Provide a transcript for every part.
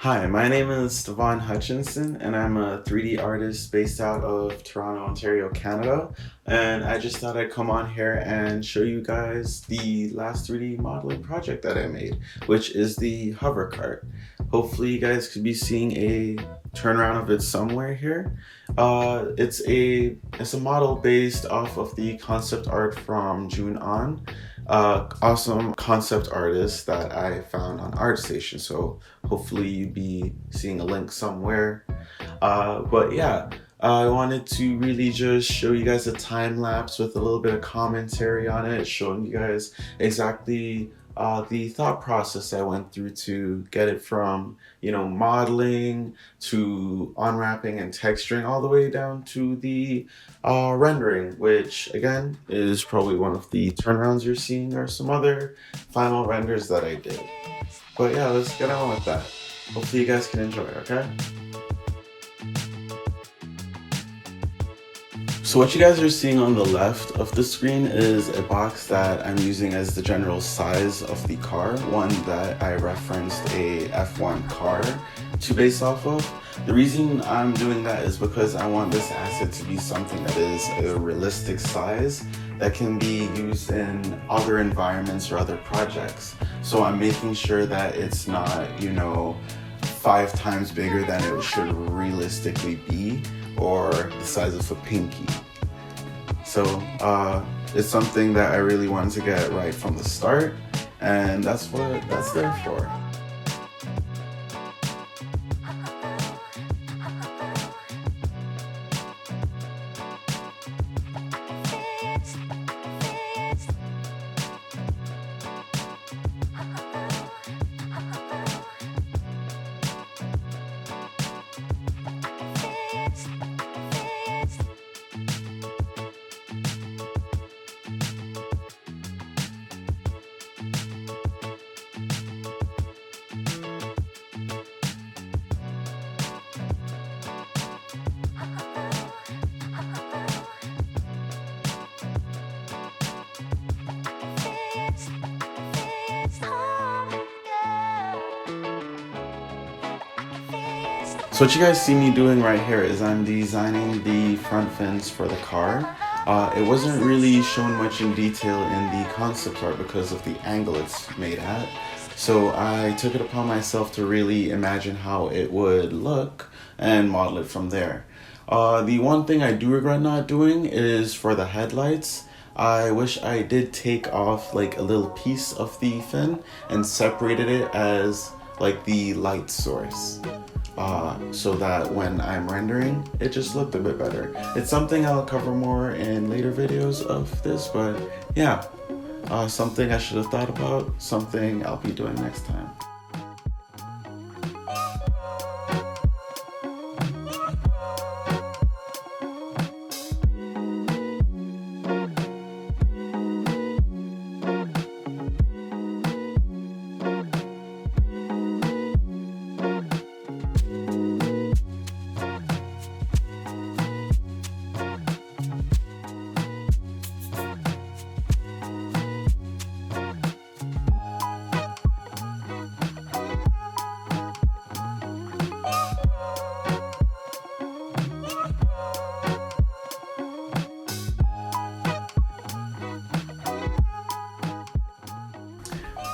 Hi, my name is Stefan Hutchinson, and I'm a 3D artist based out of Toronto, Ontario, Canada. And I just thought I'd come on here and show you guys the last 3D modeling project that I made, which is the hover cart. Hopefully, you guys could be seeing a turnaround of it somewhere here. It's a model based off of the concept art from Joon Ahn, awesome concept artist that I found on ArtStation. So hopefully you'd be seeing a link somewhere. But yeah, I wanted to really just show you guys a time lapse with a little bit of commentary on it, showing you guys exactly the thought process I went through to get it from, modeling to unwrapping and texturing all the way down to the rendering, which again is probably one of the turnarounds you're seeing or some other final renders that I did. But yeah, let's get on with that. Hopefully you guys can enjoy it, okay? So what you guys are seeing on the left of the screen is a box that I'm using as the general size of the car, one that I referenced a F1 car to base off of. The reason I'm doing that is because I want this asset to be something that is a realistic size that can be used in other environments or other projects. So I'm making sure that it's not, 5 times bigger than it should realistically be, or the size of a pinky. So it's something that I really wanted to get right from the start, and that's what that's there for. So what you guys see me doing right here is I'm designing the front fins for the car. It wasn't really shown much in detail in the concept art because of the angle it's made at. So I took it upon myself to really imagine how it would look and model it from there. The one thing I do regret not doing is for the headlights. I wish I did take off like a little piece of the fin and separated it as like the light source. So that when I'm rendering, it just looked a bit better. It's something I'll cover more in later videos of this, but yeah, something I should have thought about, something I'll be doing next time.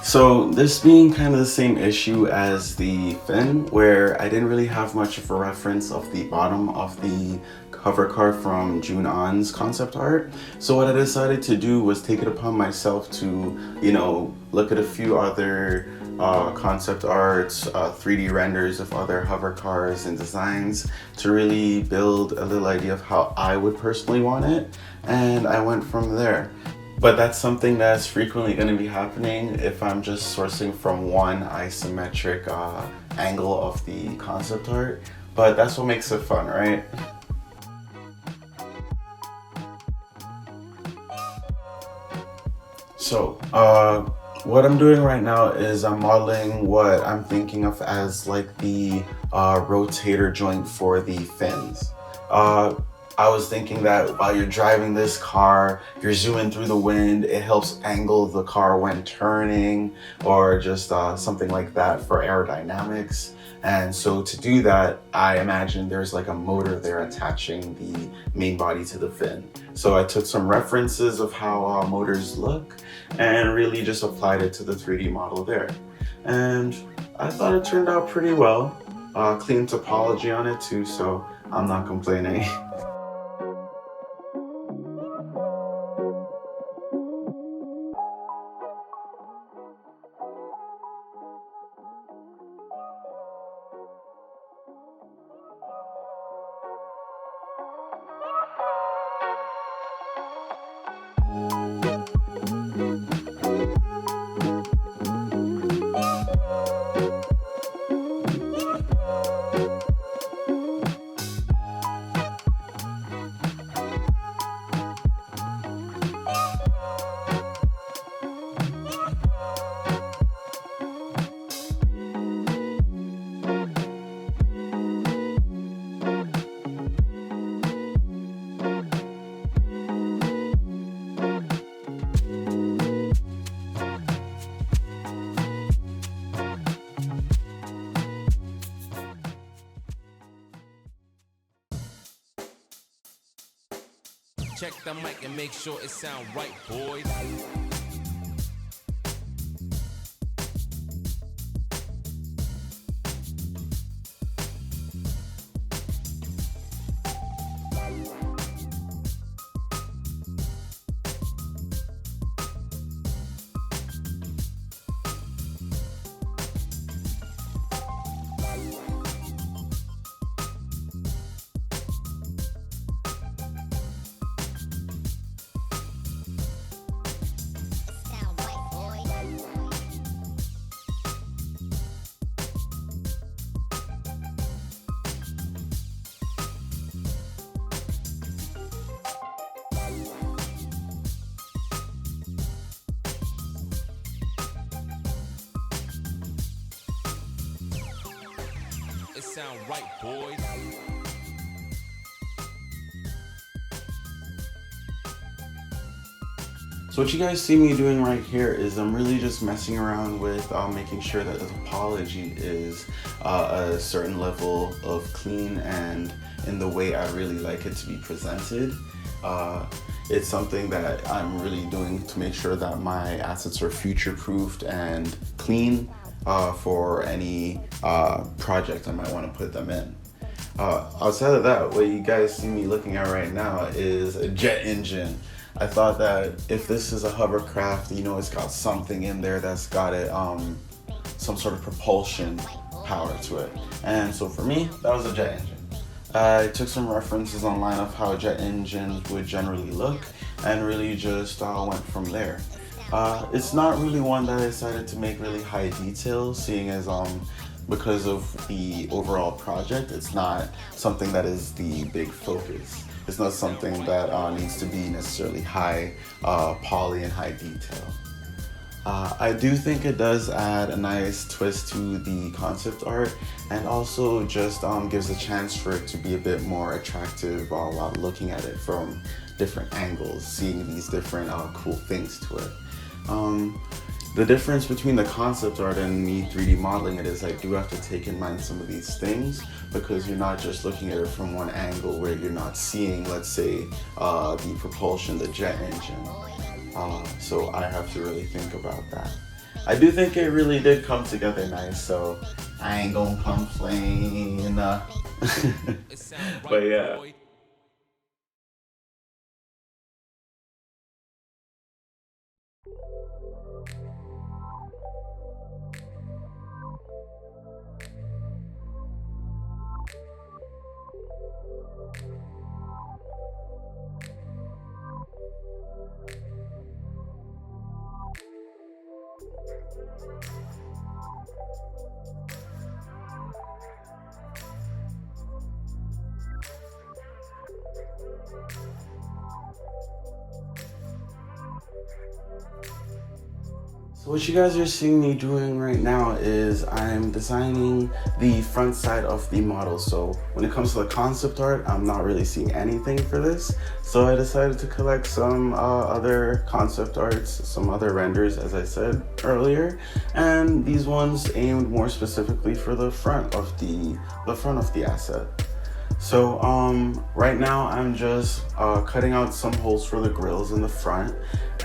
So this being kind of the same issue as the fin, where I didn't really have much of a reference of the bottom of the cover card from Joon Ahn's concept art. So what I decided to do was take it upon myself to, look at a few other concept arts, 3D renders of other hover cars and designs to really build a little idea of how I would personally want it. And I went from there. But that's something that's frequently going to be happening if I'm just sourcing from one isometric angle of the concept art. But that's what makes it fun, right? So, what I'm doing right now is I'm modeling what I'm thinking of as like the rotator joint for the fins. I was thinking that while you're driving this car, you're zooming through the wind, it helps angle the car when turning, or just something like that for aerodynamics. And so to do that, I imagine there's like a motor there attaching the main body to the fin. So I took some references of how motors look and really just applied it to the 3D model there. And I thought it turned out pretty well. Clean topology on it too, so I'm not complaining. Check the mic and make sure it sound right, boys. It sound right, boys. So what you guys see me doing right here is I'm really just messing around with making sure that the topology is a certain level of clean and in the way I really like it to be presented. It's something that I'm really doing to make sure that my assets are future-proofed and clean for any project I might want to put them in. Outside of that, what you guys see me looking at right now is a jet engine. I thought that if this is a hovercraft, you know, it's got something in there that's got it, some sort of propulsion power to it. And so for me, that was a jet engine. I took some references online of how jet engines would generally look and really just went from there. It's not really one that I decided to make really high detail, seeing as because of the overall project, it's not something that is the big focus. It's not something that needs to be necessarily high poly and high detail. I do think it does add a nice twist to the concept art and also just gives a chance for it to be a bit more attractive while looking at it from different angles, seeing these different cool things to it. The difference between the concept art and me 3D modeling it is I do have to take in mind some of these things because you're not just looking at it from one angle where you're not seeing, let's say, the propulsion, the jet engine. So I have to really think about that. I do think it really did come together nice, so I ain't gonna complain. But yeah. So what you guys are seeing me doing right now is I'm designing the front side of the model. So when it comes to the concept art, I'm not really seeing anything for this. So I decided to collect some other concept arts, some other renders, as I said earlier, and these ones aimed more specifically for the front of the asset. So right now I'm just cutting out some holes for the grills in the front,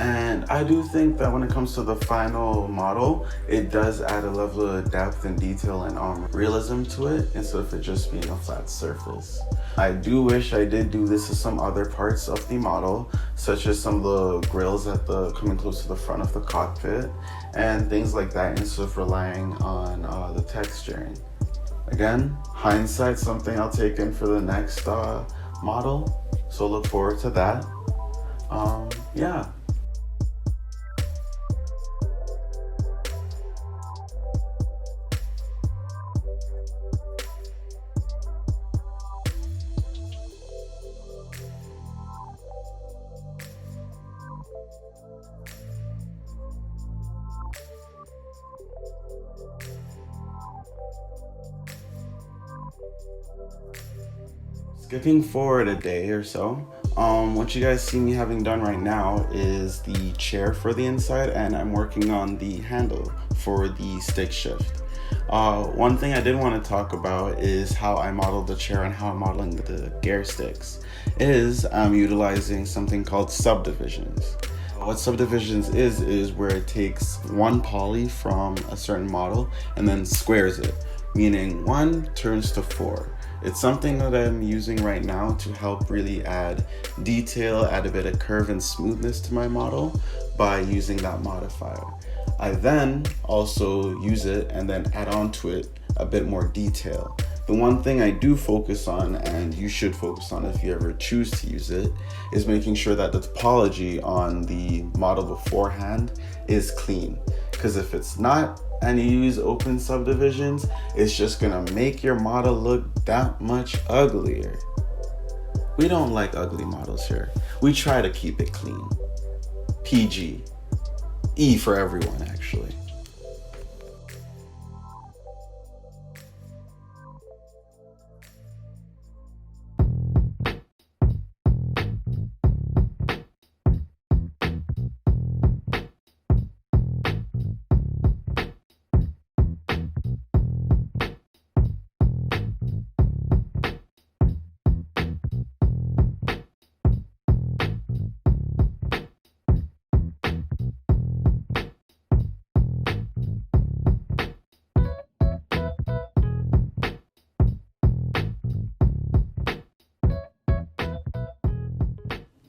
and I do think that when it comes to the final model, it does add a level of depth and detail and realism to it instead of it just being a flat surface. I do wish I did do this to some other parts of the model, such as some of the grills at the coming close to the front of the cockpit and things like that, instead of relying on the texturing. Again, hindsight, something I'll take in for the next model, so look forward to that. Yeah. Skipping forward a day or so, what you guys see me having done right now is the chair for the inside, and I'm working on the handle for the stick shift. One thing I did want to talk about is how I modeled the chair and how I'm modeling the gear sticks. I'm utilizing something called subdivisions. What subdivisions is where it takes one poly from a certain model and then squares it, meaning 1 turns to 4. It's something that I'm using right now to help really add detail, add a bit of curve and smoothness to my model by using that modifier. I then also use it and then add on to it a bit more detail. The one thing I do focus on, and you should focus on if you ever choose to use it, is making sure that the topology on the model beforehand is clean. Because if it's not, and you use open subdivisions, it's just gonna make your model look that much uglier. We don't like ugly models here. We try to keep it clean. PG. E for everyone, actually.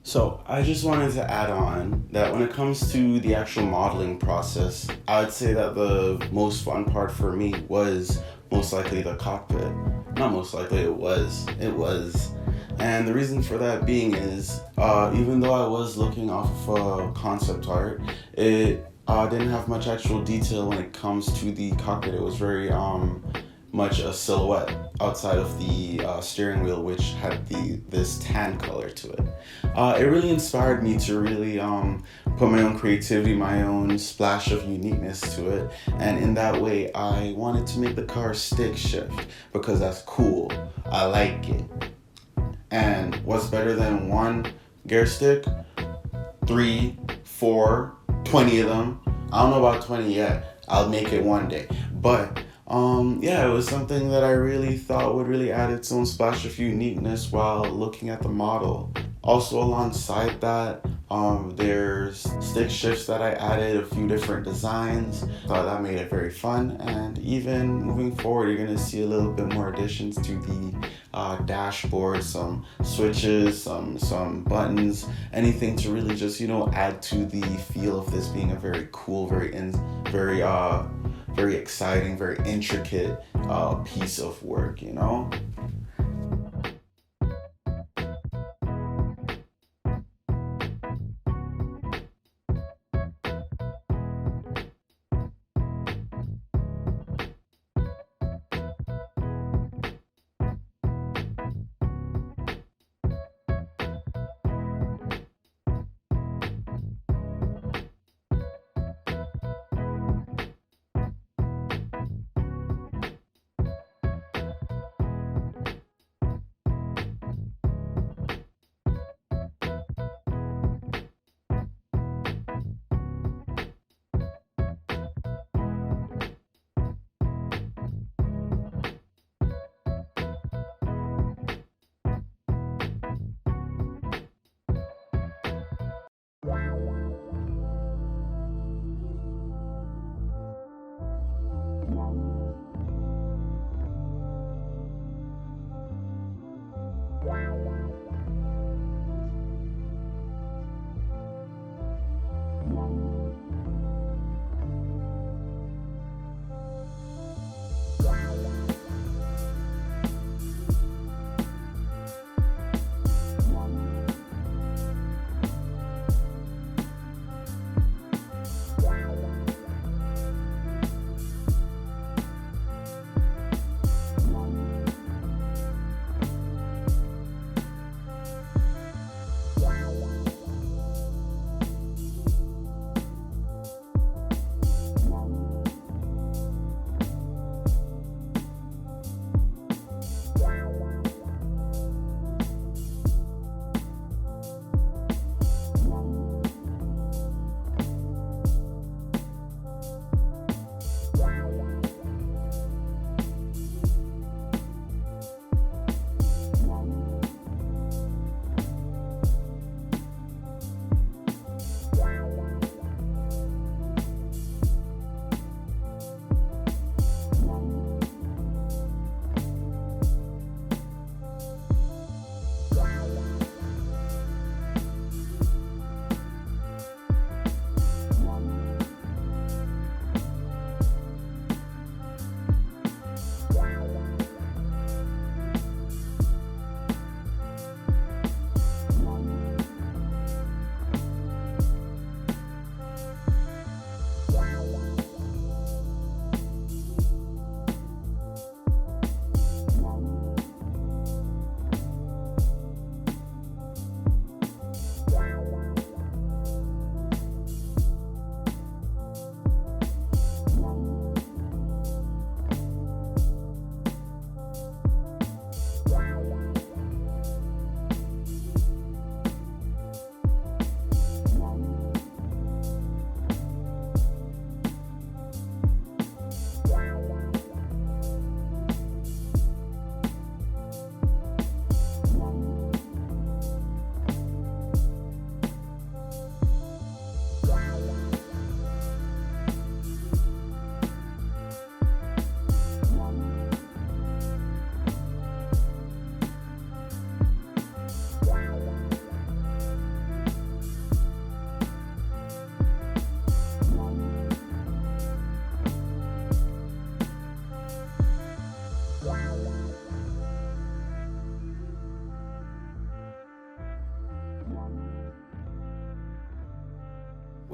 So I just wanted to add on that when it comes to the actual modeling process, I would say that the most fun part for me was most likely the cockpit. Not most likely, it was. It was. And the reason for that being is, even though I was looking off of concept art, it didn't have much actual detail when it comes to the cockpit. It was very much a silhouette outside of the steering wheel, which had this tan color to it. It really inspired me to really put my own creativity, my own splash of uniqueness to it, and in that way I wanted to make the car stick shift because that's cool. I like it. And what's better than one gear stick? 3, 4, 20 of them. I don't know about 20 yet. I'll make it one day. But yeah, it was something that I really thought would really add its own splash of uniqueness while looking at the model. Also alongside that, there's stick shifts that I added, a few different designs. Thought that made it very fun, and even moving forward, you're gonna see a little bit more additions to the dashboard, some switches, some buttons, anything to really just add to the feel of this being a very cool, very exciting, very intricate piece of work.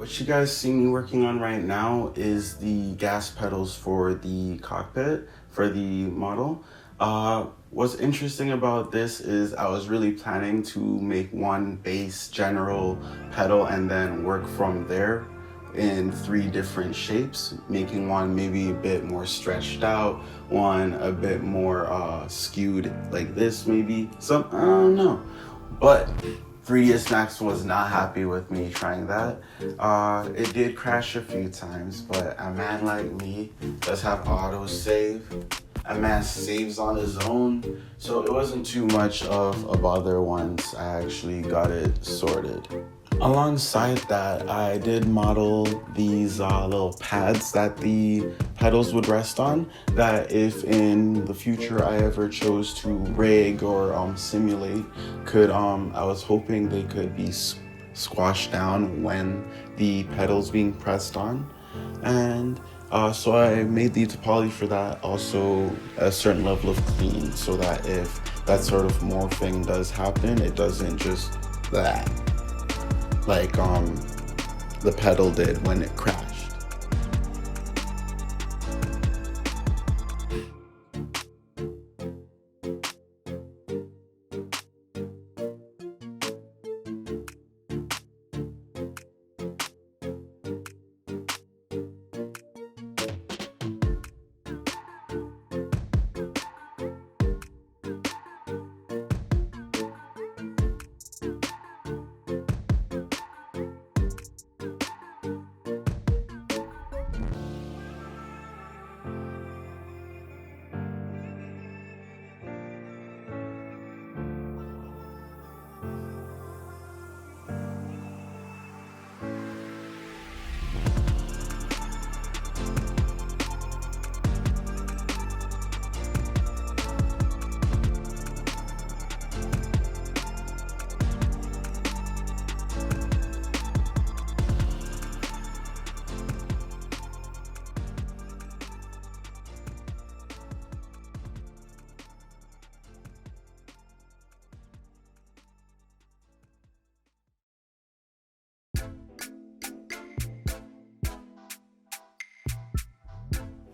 What you guys see me working on right now is the gas pedals for the cockpit for the model. What's interesting about this is I was really planning to make one base general pedal and then work from there in 3 different shapes, making one maybe a bit more stretched out, one a bit more skewed like this maybe. Some, I don't know. But 3ds Max was not happy with me trying that. It did crash a few times, but a man like me does have auto save. A man saves on his own, so it wasn't too much of a bother once I actually got it sorted. Alongside that, I did model these little pads that the pedals would rest on, that if in the future I ever chose to rig or simulate, I was hoping they could be squashed down when the pedals being pressed on. And so I made the topology for that, also a certain level of clean, so that if that sort of morphing does happen, it doesn't just that like the pedal did when it crashed.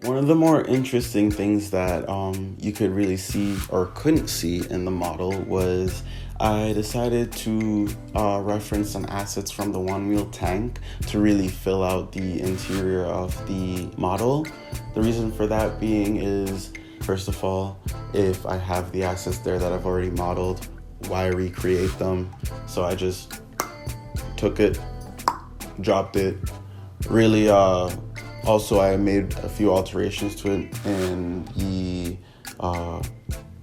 One of the more interesting things that you could really see or couldn't see in the model was I decided to reference some assets from the one-wheel tank to really fill out the interior of the model. The reason for that being is, first of all, if I have the assets there that I've already modeled, why recreate them? So I just took it, dropped it, really also, I made a few alterations to it in the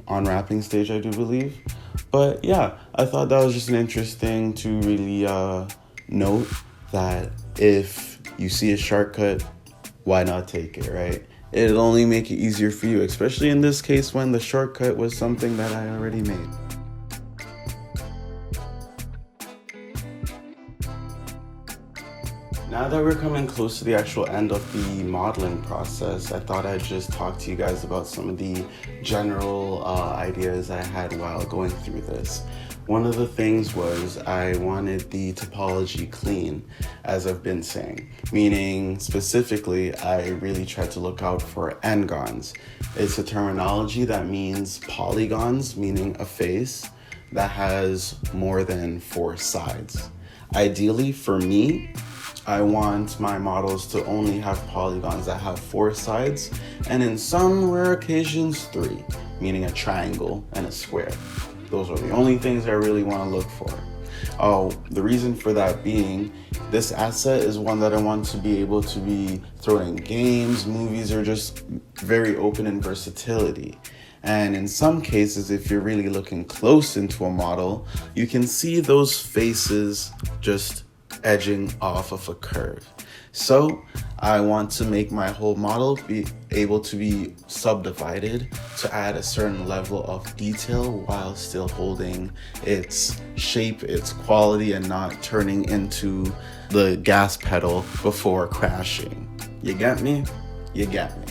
unwrapping stage, I do believe. But yeah, I thought that was just an interesting to really note that if you see a shortcut, why not take it, right? It'll only make it easier for you, especially in this case when the shortcut was something that I already made. Now that we're coming close to the actual end of the modeling process, I thought I'd just talk to you guys about some of the general ideas I had while going through this. One of the things was I wanted the topology clean, as I've been saying, meaning specifically I really tried to look out for n-gons. It's a terminology that means polygons, meaning a face that has more than 4 sides. Ideally, for me, I want my models to only have polygons that have 4 sides, and in some rare occasions 3, meaning a triangle and a square. Those are the only things I really want to look for. The reason for that being, this asset is one that I want to be able to be thrown in games, movies, or just very open in versatility. And in some cases, if you're really looking close into a model, you can see those faces just edging off of a curve. So I want to make my whole model be able to be subdivided to add a certain level of detail while still holding its shape, its quality, and not turning into the gas pedal before crashing. You get me? You get me.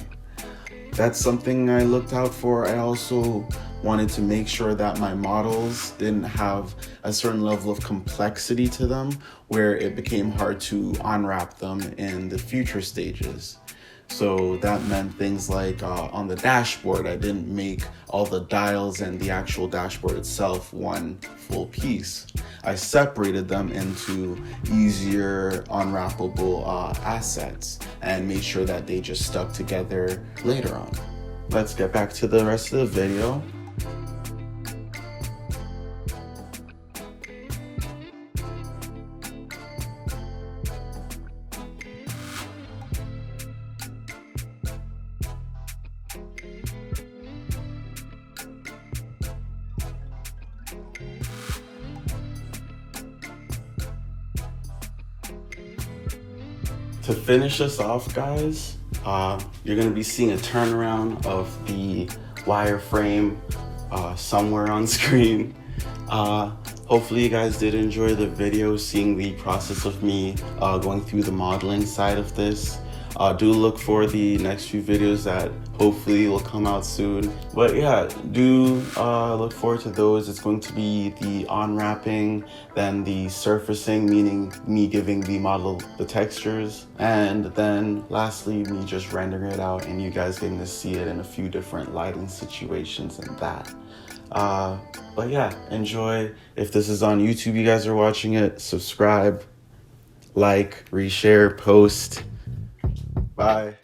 That's something I looked out for. I also wanted to make sure that my models didn't have a certain level of complexity to them where it became hard to unwrap them in the future stages. So that meant things like on the dashboard, I didn't make all the dials and the actual dashboard itself one full piece. I separated them into easier unwrappable assets and made sure that they just stuck together later on. Let's get back to the rest of the video. To finish us off, guys, you're gonna be seeing a turnaround of the wireframe somewhere on screen. Hopefully you guys did enjoy the video, seeing the process of me going through the modeling side of this. Do look for the next few videos that hopefully will come out soon. But yeah, do look forward to those. It's going to be the unwrapping, then the surfacing, meaning me giving the model the textures, and then lastly me just rendering it out and you guys getting to see it in a few different lighting situations and that. But yeah, enjoy. If this is on YouTube, you guys are watching it, subscribe, like, reshare, post. Bye.